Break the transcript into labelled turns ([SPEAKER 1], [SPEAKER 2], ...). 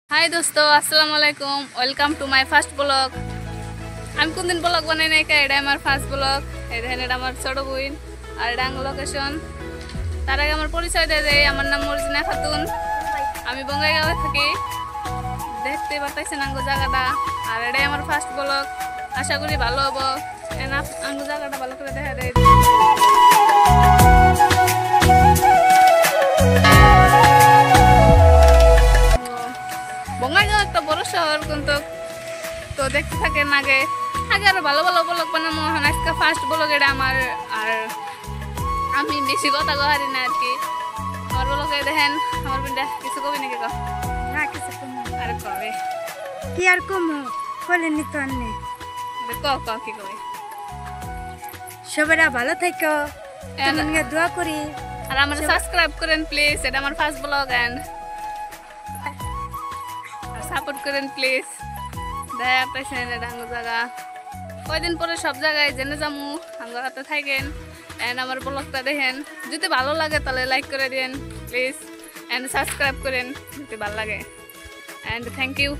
[SPEAKER 1] हाय दोस्तों अस्सलाम वालेकुम welcome to my first blog আমি কোন দিন ব্লগ বানাই নাই এটা আমার ফার্স্ট ব্লগ এই দেখেন এটা আমার ছোট বোন আর এটা আমার লোকেশন তার আগে আমার পরিচয় দিয়ে দেই আমার নাম মর্জিনা খাতুন আমি বঙ্গাইগাঁওয়ে থাকি দেখতে পাচ্ছেন আঙ্গো জায়গাটা আর এটাই আমার ফার্স্ট ব্লগ আশা করি ভালো হবে এনা আঙ্গো জায়গাটা ভালো করে দেখা দেই বঙ্গাইগাঁও একটা বড় শহর কিন্তু তো দেখতে থাকেন আগে আগে আরো ভালো ভালো ব্লগ বানাবো এখন আজকে ফার্স্ট ব্লগ এটা আমার আর আমি বেশি কথা কহারি না আর কি আমার ব্লগে দেখেন আমার বোনটা কিছু কবি নাকি কো
[SPEAKER 2] না কিছু কম
[SPEAKER 1] আর কবে
[SPEAKER 2] কি আর কম বলেন নি তো আন্নে
[SPEAKER 1] কি কবে
[SPEAKER 2] সবাই ভালো থাকো তোমাকে দোয়া করি
[SPEAKER 1] আর আমার সাবস্ক্রাইব করেন প্লিজ এটা আমার ফার্স্ট ব্লগ এন্ড সাপোর্ট করেন প্লিজ দেখা পাইছেন এটা আঙ্গ জায়গা কয়দিন পরে সব জায়গায় জেনে যামু আঙ্গর হাতে থাকেন এন্ড আমার ব্লগটা দেখেন যদি ভালো লাগে তাহলে লাইক করে দিন প্লিজ এন্ড সাবস্ক্রাইব করেন যদি ভালো লাগে এন্ড থ্যাংক ইউ